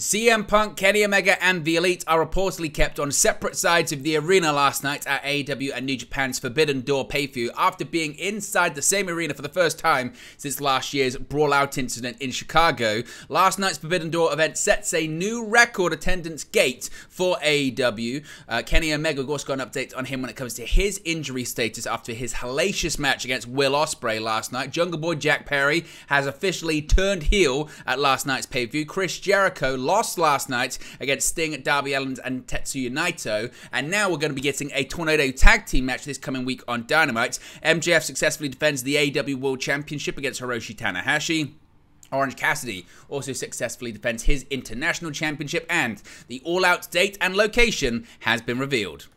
CM Punk, Kenny Omega, and The Elite are reportedly kept on separate sides of the arena last night at AEW and New Japan's Forbidden Door pay-per-view after being inside the same arena for the first time since last year's Brawl-Out incident in Chicago. Last night's Forbidden Door event sets a new record attendance gate for AEW. Kenny Omega also got an update on him when it comes to his injury status after his hellacious match against Will Ospreay last night. Jungle Boy Jack Perry has officially turned heel at last night's pay-per-view. Chris Jericho lost last night against Sting, Darby Allin, and Tetsuya Naito, and now we're going to be getting a Tornado Tag Team match this coming week on Dynamite. MJF successfully defends the AEW World Championship against Hiroshi Tanahashi. Orange Cassidy also successfully defends his International Championship, and the All-Out date and location has been revealed.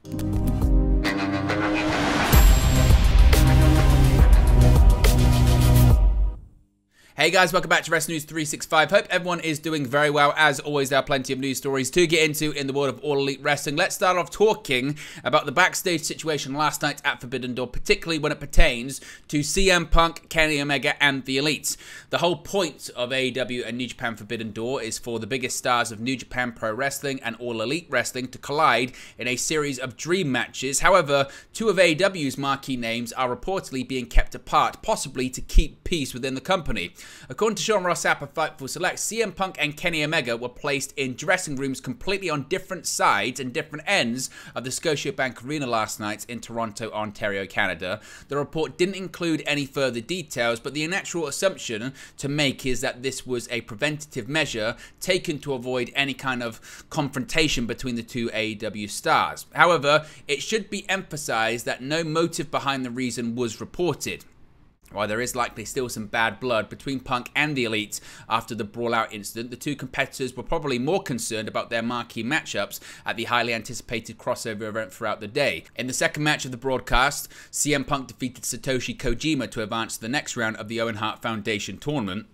Hey guys, welcome back to Wrestling News 365. Hope everyone is doing very well. As always, there are plenty of news stories to get into in the world of All Elite Wrestling. Let's start off talking about the backstage situation last night at Forbidden Door, particularly when it pertains to CM Punk, Kenny Omega, and The Elite. The whole point of AEW and New Japan Forbidden Door is for the biggest stars of New Japan Pro Wrestling and All Elite Wrestling to collide in a series of dream matches. However, two of AEW's marquee names are reportedly being kept apart, possibly to keep peace within the company. According to Sean Ross Sapp of Fightful Select, CM Punk and Kenny Omega were placed in dressing rooms completely on different sides and different ends of the Scotiabank Arena last night in Toronto, Ontario, Canada. The report didn't include any further details, but the natural assumption to make is that this was a preventative measure taken to avoid any kind of confrontation between the two AEW stars. However, it should be emphasized that no motive behind the reason was reported. While there is likely still some bad blood between Punk and The Elite after the Brawl-Out incident, the two competitors were probably more concerned about their marquee matchups at the highly anticipated crossover event throughout the day. In the second match of the broadcast, CM Punk defeated Satoshi Kojima to advance to the next round of the Owen Hart Foundation tournament.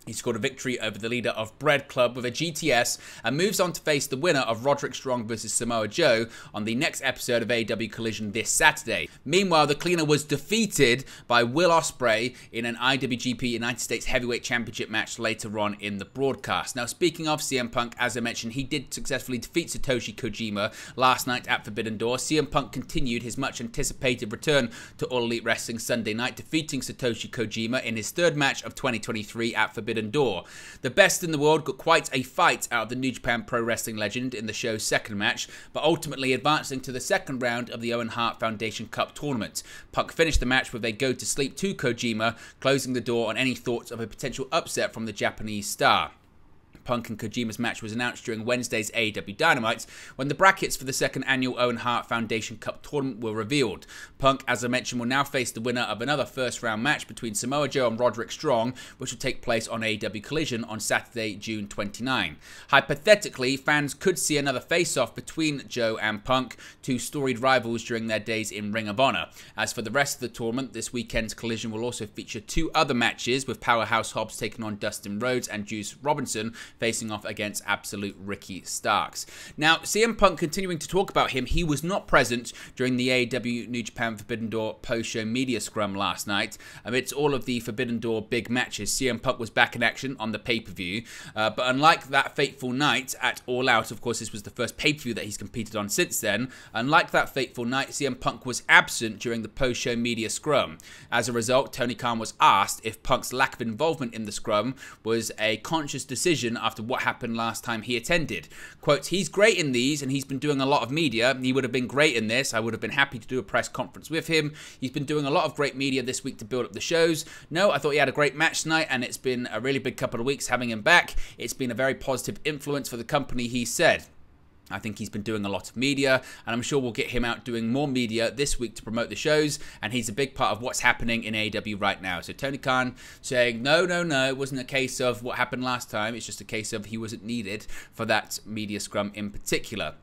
He scored a victory over the leader of Bread Club with a GTS and moves on to face the winner of Roderick Strong vs Samoa Joe on the next episode of AEW Collision this Saturday. Meanwhile, the cleaner was defeated by Will Ospreay in an IWGP United States Heavyweight Championship match later on in the broadcast. Now, speaking of CM Punk, as I mentioned, he did successfully defeat Satoshi Kojima last night at Forbidden Door. CM Punk continued his much anticipated return to All Elite Wrestling Sunday night, defeating Satoshi Kojima in his third match of 2023 at Forbidden Door. The best in the world got quite a fight out of the New Japan Pro Wrestling legend in the show's second match, but ultimately advancing to the second round of the Owen Hart Foundation Cup tournament. Punk finished the match with a go-to-sleep to Kojima, closing the door on any thoughts of a potential upset from the Japanese star. Punk and Kojima's match was announced during Wednesday's AEW Dynamite when the brackets for the second annual Owen Hart Foundation Cup tournament were revealed. Punk, as I mentioned, will now face the winner of another first-round match between Samoa Joe and Roderick Strong, which will take place on AEW Collision on Saturday, June 29. Hypothetically, fans could see another face-off between Joe and Punk, two storied rivals during their days in Ring of Honor. As for the rest of the tournament, this weekend's Collision will also feature two other matches, with Powerhouse Hobbs taking on Dustin Rhodes and Juice Robinson facing off against Absolute Ricky Starks. Now, CM Punk, continuing to talk about him, he was not present during the AEW New Japan Forbidden Door post-show media scrum last night. Amidst all of the Forbidden Door big matches, CM Punk was back in action on the pay-per-view. But unlike that fateful night at All Out, of course, this was the first pay-per-view that he's competed on since then. Unlike that fateful night, CM Punk was absent during the post-show media scrum. As a result, Tony Khan was asked if Punk's lack of involvement in the scrum was a conscious decision after what happened last time he attended. Quote, "He's great in these and he's been doing a lot of media. He would have been great in this. I would have been happy to do a press conference with him. He's been doing a lot of great media this week to build up the shows. No, I thought he had a great match tonight and it's been a really big couple of weeks having him back. It's been a very positive influence for the company," he said. "I think he's been doing a lot of media, and I'm sure we'll get him out doing more media this week to promote the shows, and he's a big part of what's happening in AEW right now." So Tony Khan saying, no, it wasn't a case of what happened last time, it's just a case of he wasn't needed for that media scrum in particular.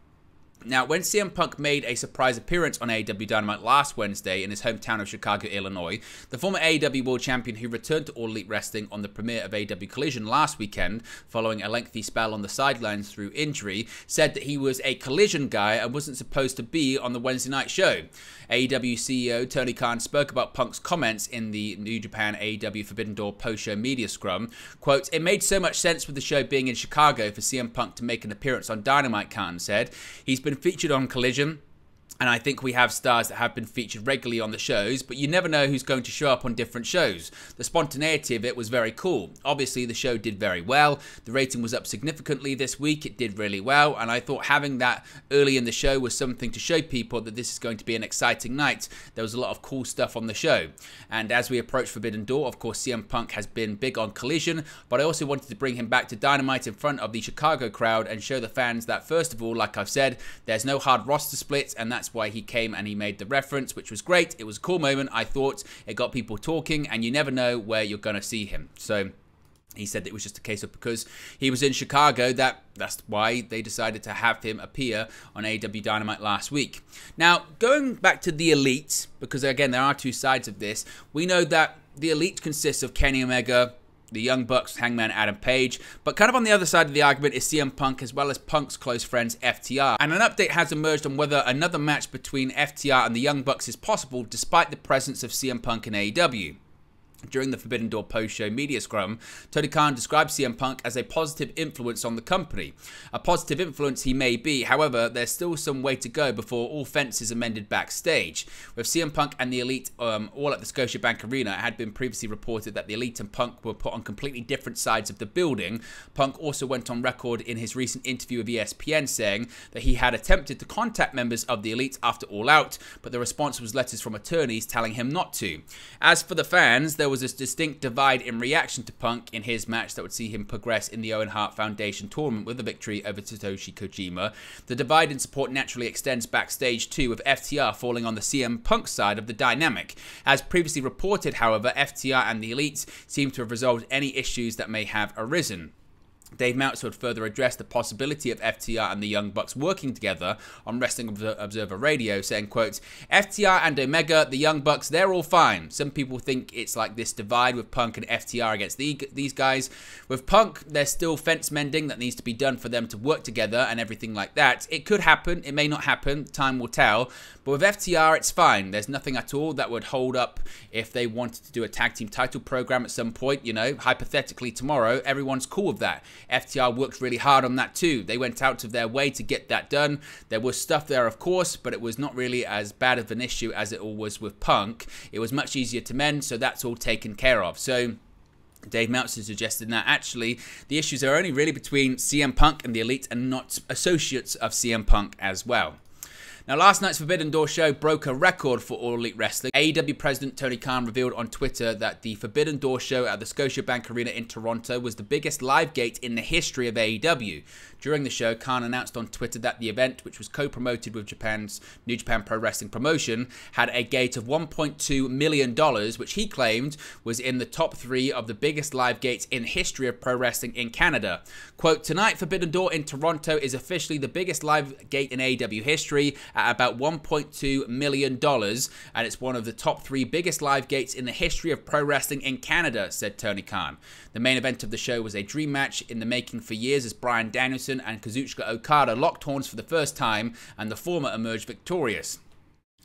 Now, when CM Punk made a surprise appearance on AEW Dynamite last Wednesday in his hometown of Chicago, Illinois, the former AEW World Champion who returned to All Elite Wrestling on the premiere of AEW Collision last weekend, following a lengthy spell on the sidelines through injury, said that he was a Collision guy and wasn't supposed to be on the Wednesday night show. AEW CEO Tony Khan spoke about Punk's comments in the New Japan AEW Forbidden Door post-show media scrum. Quote, "It made so much sense with the show being in Chicago for CM Punk to make an appearance on Dynamite," Khan said. "He's been featured on Collision, and I think we have stars that have been featured regularly on the shows, but you never know who's going to show up on different shows. The spontaneity of it was very cool. Obviously, the show did very well. The rating was up significantly this week. It did really well, and I thought having that early in the show was something to show people that this is going to be an exciting night. There was a lot of cool stuff on the show. And as we approach Forbidden Door, of course, CM Punk has been big on Collision, but I also wanted to bring him back to Dynamite in front of the Chicago crowd and show the fans that, first of all, like I've said, there's no hard roster splits, and that's why he came and he made the reference, which was great. It was a cool moment. I thought it got people talking, and you never know where you're going to see him." So he said that it was just a case of because he was in Chicago, that's why they decided to have him appear on AEW Dynamite last week. Now, going back to the Elite, because again, there are two sides of this. We know that the Elite consists of Kenny Omega, the Young Bucks, Hangman Adam Page, but kind of on the other side of the argument is CM Punk as well as Punk's close friends FTR. And an update has emerged on whether another match between FTR and the Young Bucks is possible despite the presence of CM Punk in AEW. During the Forbidden Door post-show media scrum, Tony Khan described CM Punk as a positive influence on the company. A positive influence he may be, however, there's still some way to go before all fences are mended backstage. With CM Punk and the Elite all at the Scotiabank Arena, it had been previously reported that the Elite and Punk were put on completely different sides of the building. Punk also went on record in his recent interview with ESPN saying that he had attempted to contact members of the Elite after All Out, but the response was letters from attorneys telling him not to. As for the fans, there was a distinct divide in reaction to Punk in his match that would see him progress in the Owen Hart Foundation tournament with a victory over Satoshi Kojima. The divide in support naturally extends backstage too, with FTR falling on the CM Punk side of the dynamic. As previously reported, however, FTR and the Elite seem to have resolved any issues that may have arisen. Dave Meltzer would further address the possibility of FTR and the Young Bucks working together on Wrestling Observer Radio, saying, quote, "FTR and Omega, the Young Bucks, they're all fine. Some people think it's like this divide with Punk and FTR against these guys. With Punk, there's still fence mending that needs to be done for them to work together and everything like that. It could happen, it may not happen, time will tell. But with FTR, it's fine. There's nothing at all that would hold up if they wanted to do a tag team title program at some point, you know, hypothetically tomorrow. Everyone's cool with that. FTR worked really hard on that too. They went out of their way to get that done. There was stuff there, of course, but it was not really as bad of an issue as it all was with Punk. It was much easier to mend, so that's all taken care of." So Dave Meltzer suggested that actually the issues are only really between CM Punk and the Elite and not associates of CM Punk as well. Now, last night's Forbidden Door show broke a record for All Elite Wrestling. AEW President Tony Khan revealed on Twitter that the Forbidden Door show at the Scotiabank Arena in Toronto was the biggest live gate in the history of AEW. During the show, Khan announced on Twitter that the event, which was co-promoted with Japan's New Japan Pro Wrestling promotion, had a gate of $1.2 million, which he claimed was in the top 3 of the biggest live gates in history of pro wrestling in Canada. Quote, "Tonight, Forbidden Door in Toronto is officially the biggest live gate in AEW history at about $1.2 million, and it's one of the top 3 biggest live gates in the history of pro wrestling in Canada," said Tony Khan. The main event of the show was a dream match in the making for years as Bryan Danielson and Kazuchika Okada locked horns for the first time, and the former emerged victorious.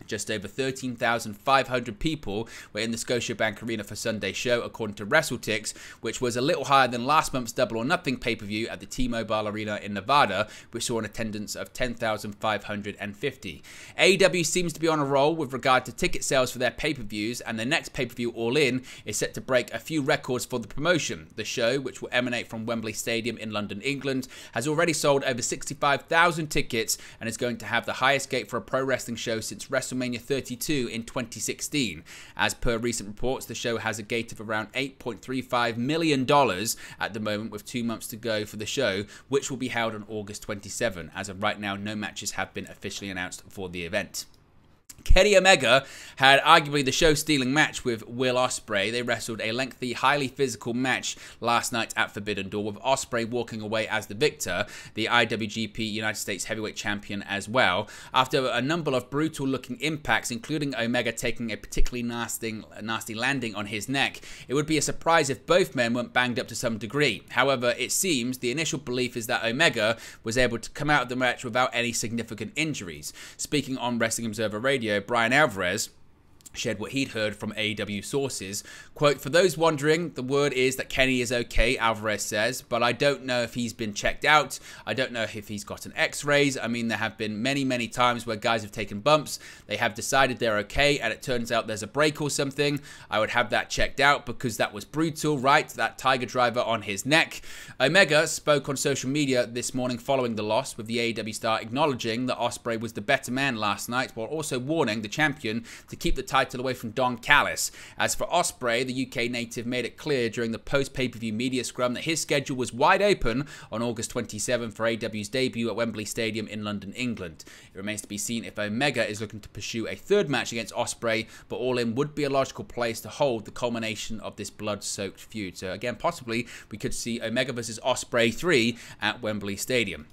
Just over 13,500 people were in the Scotiabank Arena for Sunday's show, according to WrestleTix, which was a little higher than last month's Double or Nothing pay-per-view at the T-Mobile Arena in Nevada, which saw an attendance of 10,550. AEW seems to be on a roll with regard to ticket sales for their pay-per-views, and the next pay-per-view All In is set to break a few records for the promotion. The show, which will emanate from Wembley Stadium in London, England, has already sold over 65,000 tickets and is going to have the highest gate for a pro wrestling show since WrestleMania 32 in 2016. As per recent reports, the show has a gate of around $8.35 million at the moment, with 2 months to go for the show, which will be held on August 27. As of right now, no matches have been officially announced for the event. Kenny Omega had arguably the show-stealing match with Will Ospreay. They wrestled a lengthy, highly physical match last night at Forbidden Door, with Ospreay walking away as the victor, the IWGP United States Heavyweight Champion as well, after a number of brutal-looking impacts, including Omega taking a particularly nasty landing on his neck. It would be a surprise if both men weren't banged up to some degree. However, it seems the initial belief is that Omega was able to come out of the match without any significant injuries. Speaking on Wrestling Observer Radio, Brian Alvarez shared what he'd heard from AEW sources. Quote, "For those wondering, the word is that Kenny is okay," Alvarez says, "but I don't know if he's been checked out. I don't know if he's gotten x-rays. I mean, there have been many times where guys have taken bumps. They have decided they're okay, and it turns out there's a break or something. I would have that checked out because that was brutal, right? That tiger driver on his neck." Omega spoke on social media this morning following the loss, with the AEW star acknowledging that Ospreay was the better man last night, while also warning the champion to keep the title away from Don Callis. As for Ospreay, the UK native made it clear during the post-pay-per-view media scrum that his schedule was wide open on August 27 for AEW's debut at Wembley Stadium in London, England. It remains to be seen if Omega is looking to pursue a third match against Ospreay, but All In would be a logical place to hold the culmination of this blood-soaked feud. So again, possibly we could see Omega versus Ospreay 3 at Wembley Stadium.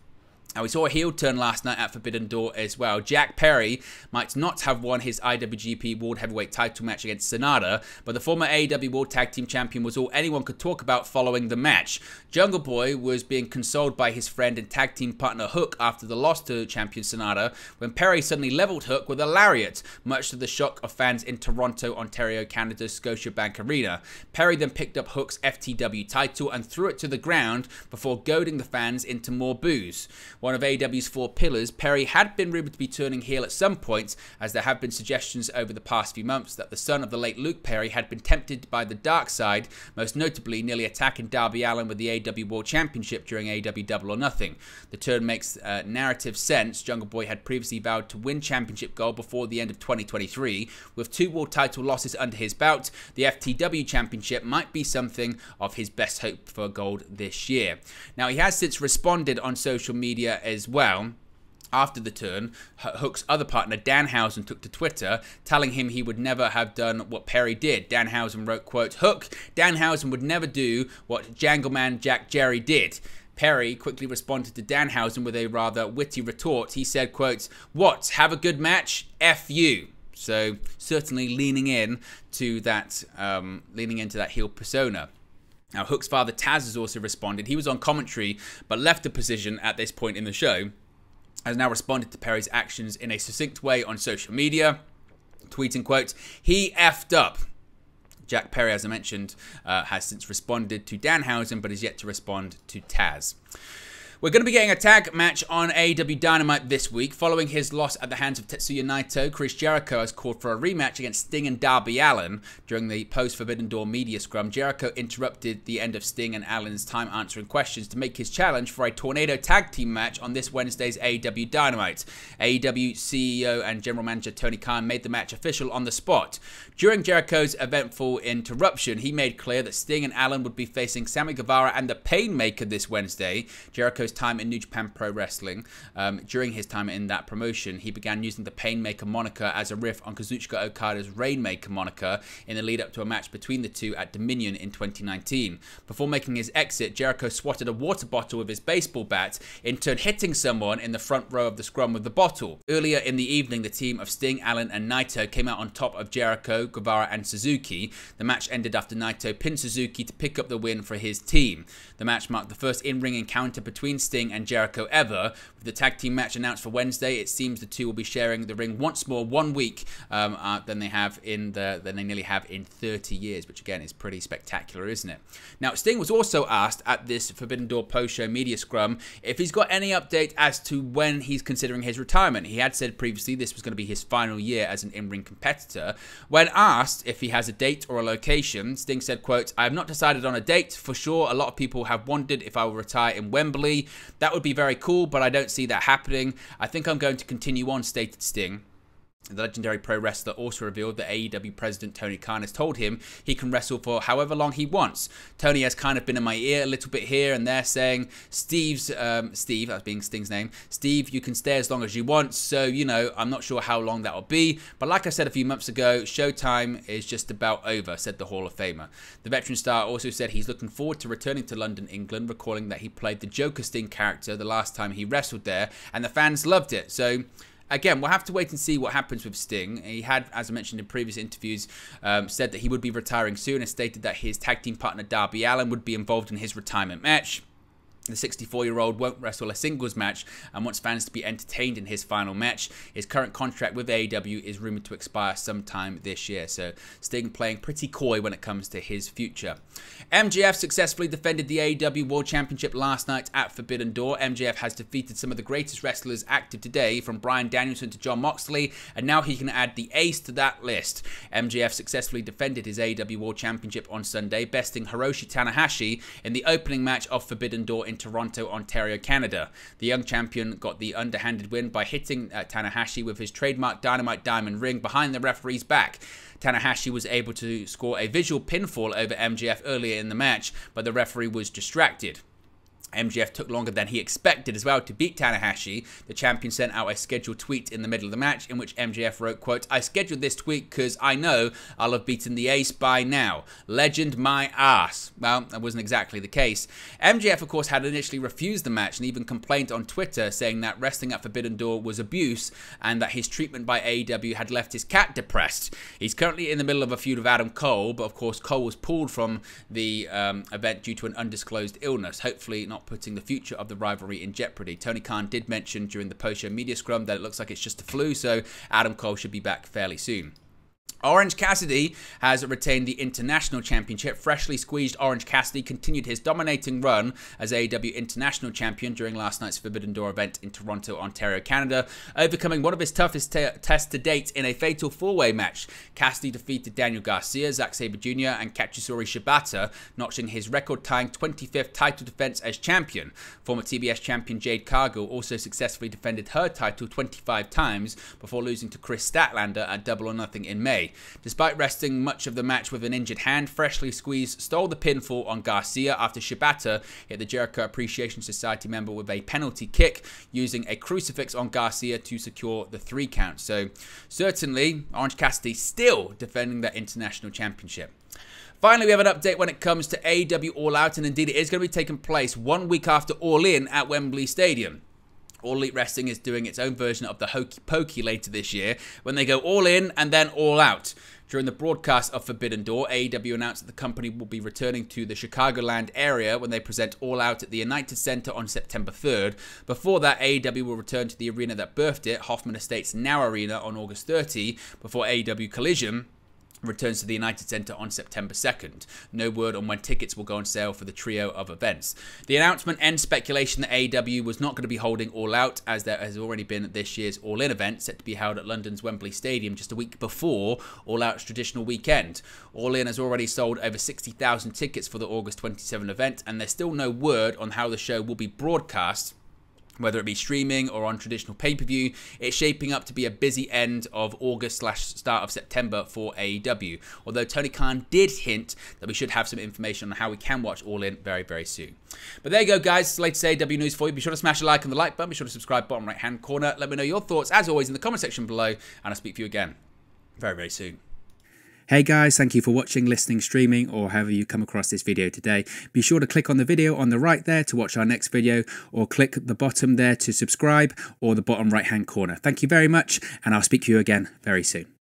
Now, we saw a heel turn last night at Forbidden Door as well. Jack Perry might not have won his IWGP World Heavyweight title match against Sonata, but the former AEW World Tag Team Champion was all anyone could talk about following the match. Jungle Boy was being consoled by his friend and tag team partner Hook after the loss to champion Sonata, when Perry suddenly leveled Hook with a lariat, much to the shock of fans in Toronto, Ontario, Canada's Scotiabank Arena. Perry then picked up Hook's FTW title and threw it to the ground before goading the fans into more boos. One of AEW's four pillars, Perry had been rumoured to be turning heel at some point, as there have been suggestions over the past few months that the son of the late Luke Perry had been tempted by the dark side, most notably nearly attacking Darby Allin with the AEW World Championship during AEW Double or Nothing. The turn makes narrative sense. Jungle Boy had previously vowed to win championship gold before the end of 2023. With 2 world title losses under his belt, the FTW Championship might be something of his best hope for gold this year. Now, he has since responded on social media as well. After the turn, Hook's other partner, Danhausen, took to Twitter, telling him he would never have done what Perry did. Danhausen wrote, quote, "Hook, Danhausen would never do what Jangleman Jack Jerry did." Perry quickly responded to Danhausen with a rather witty retort. He said, quote, "What, have a good match? F you." So certainly leaning into that heel persona. Now, Hook's father Taz has also responded. He was on commentary, but left the position at this point in the show. Has now responded to Perry's actions in a succinct way on social media, tweeting, quote, "He effed up." Jack Perry, as I mentioned, has since responded to Danhausen, but is yet to respond to Taz. We're going to be getting a tag match on AEW Dynamite this week. Following his loss at the hands of Tetsuya Naito, Chris Jericho has called for a rematch against Sting and Darby Allin. During the post-Forbidden Door media scrum, Jericho interrupted the end of Sting and Allin's time answering questions to make his challenge for a Tornado tag team match on this Wednesday's AEW Dynamite. AEW CEO and General Manager Tony Khan made the match official on the spot. During Jericho's eventful interruption, he made clear that Sting and Allin would be facing Sammy Guevara and the Painmaker this Wednesday. Jericho's time in New Japan Pro Wrestling, during his time in that promotion, he began using the Painmaker moniker as a riff on Kazuchika Okada's Rainmaker moniker in the lead up to a match between the two at Dominion in 2019. Before making his exit, Jericho swatted a water bottle with his baseball bat, in turn hitting someone in the front row of the scrum with the bottle. Earlier in the evening, the team of Sting, Allin and Naito came out on top of Jericho, Guevara and Suzuki. The match ended after Naito pinned Suzuki to pick up the win for his team. The match marked the first in-ring encounter between Sting and Jericho ever. With the tag team match announced for Wednesday, it seems the two will be sharing the ring once more 1 week than they nearly have in 30 years, which again is pretty spectacular, isn't it? Now, Sting was also asked at this Forbidden Door post-show media scrum if he's got any update as to when he's considering his retirement. He had said previously this was going to be his final year as an in-ring competitor. When asked if he has a date or a location, Sting said, quote, "I have not decided on a date for sure. A lot of people have wondered if I will retire in Wembley. That would be very cool, but I don't see that happening. I think I'm going to continue on," stated Sting. The legendary pro wrestler also revealed that AEW president Tony Khan has told him he can wrestle for however long he wants. Tony has kind of been in my ear a little bit here and there saying, Steve, that being Sting's name, Steve, you can stay as long as you want. So, you know, I'm not sure how long that will be. But like I said a few months ago, Showtime is just about over, said the Hall of Famer. The veteran star also said he's looking forward to returning to London, England, recalling that he played the Joker Sting character the last time he wrestled there, and the fans loved it. So, again, we'll have to wait and see what happens with Sting. He had, as I mentioned in previous interviews, said that he would be retiring soon and stated that his tag team partner Darby Allin would be involved in his retirement match. The 64-year-old won't wrestle a singles match and wants fans to be entertained in his final match. His current contract with AEW is rumoured to expire sometime this year, so Sting playing pretty coy when it comes to his future. MJF successfully defended the AEW World Championship last night at Forbidden Door. MJF has defeated some of the greatest wrestlers active today, from Bryan Danielson to Jon Moxley, and now he can add the ace to that list. MJF successfully defended his AEW World Championship on Sunday, besting Hiroshi Tanahashi in the opening match of Forbidden Door in Toronto, Ontario, Canada. The young champion got the underhanded win by hitting Tanahashi with his trademark Dynamite Diamond ring behind the referee's back. Tanahashi was able to score a visual pinfall over MJF earlier in the match, but the referee was distracted. MJF took longer than he expected as well to beat Tanahashi. The champion sent out a scheduled tweet in the middle of the match in which MJF wrote, quote, "I scheduled this tweet because I know I'll have beaten the ace by now. Legend my ass." Well, that wasn't exactly the case. MJF, of course, had initially refused the match and even complained on Twitter, saying that wrestling at Forbidden Door was abuse and that his treatment by AEW had left his cat depressed. He's currently in the middle of a feud with Adam Cole, but of course Cole was pulled from the event due to an undisclosed illness, hopefully not putting the future of the rivalry in jeopardy. Tony Khan did mention during the post-show media scrum that it looks like it's just a flu, so Adam Cole should be back fairly soon. Orange Cassidy has retained the International Championship. Freshly squeezed Orange Cassidy continued his dominating run as AEW International Champion during last night's Forbidden Door event in Toronto, Ontario, Canada, overcoming one of his toughest tests to date in a fatal four-way match. Cassidy defeated Daniel Garcia, Zack Sabre Jr., and Katsuyori Shibata, notching his record-tying 25th title defense as champion. Former TBS champion Jade Cargill also successfully defended her title 25 times before losing to Chris Statlander at Double or Nothing in May. Despite resting much of the match with an injured hand, Freshly Squeezed stole the pinfall on Garcia after Shibata hit the Jericho Appreciation Society member with a penalty kick, using a crucifix on Garcia to secure the 3 count. So certainly Orange Cassidy still defending that International Championship. Finally, we have an update when it comes to AEW All Out, and indeed it is going to be taking place 1 week after All In at Wembley Stadium. All Elite Wrestling is doing its own version of the Hokey Pokey later this year, when they go all in and then all out. During the broadcast of Forbidden Door, AEW announced that the company will be returning to the Chicagoland area when they present All Out at the United Center on September 3rd. Before that, AEW will return to the arena that birthed it, Hoffman Estates Now Arena, on August 30, before AEW Collision returns to the United Center on September 2nd. No word on when tickets will go on sale for the trio of events. The announcement ends speculation that AEW was not going to be holding All Out, as there has already been this year's All In event set to be held at London's Wembley Stadium just a week before All Out's traditional weekend. All In has already sold over 60,000 tickets for the August 27 event, and there's still no word on how the show will be broadcast, whether it be streaming or on traditional pay-per-view. It's shaping up to be a busy end of August / start of September for AEW. Although Tony Khan did hint that we should have some information on how we can watch All In very, very soon. But there you go, guys. It's the latest AEW news for you. Be sure to smash a like on the like button. Be sure to subscribe bottom right-hand corner. Let me know your thoughts, as always, in the comment section below. And I'll speak to you again very, very soon. Hey guys, thank you for watching, listening, streaming, or however you come across this video today. Be sure to click on the video on the right there to watch our next video, or click the bottom there to subscribe, or the bottom right hand corner. Thank you very much, and I'll speak to you again very soon.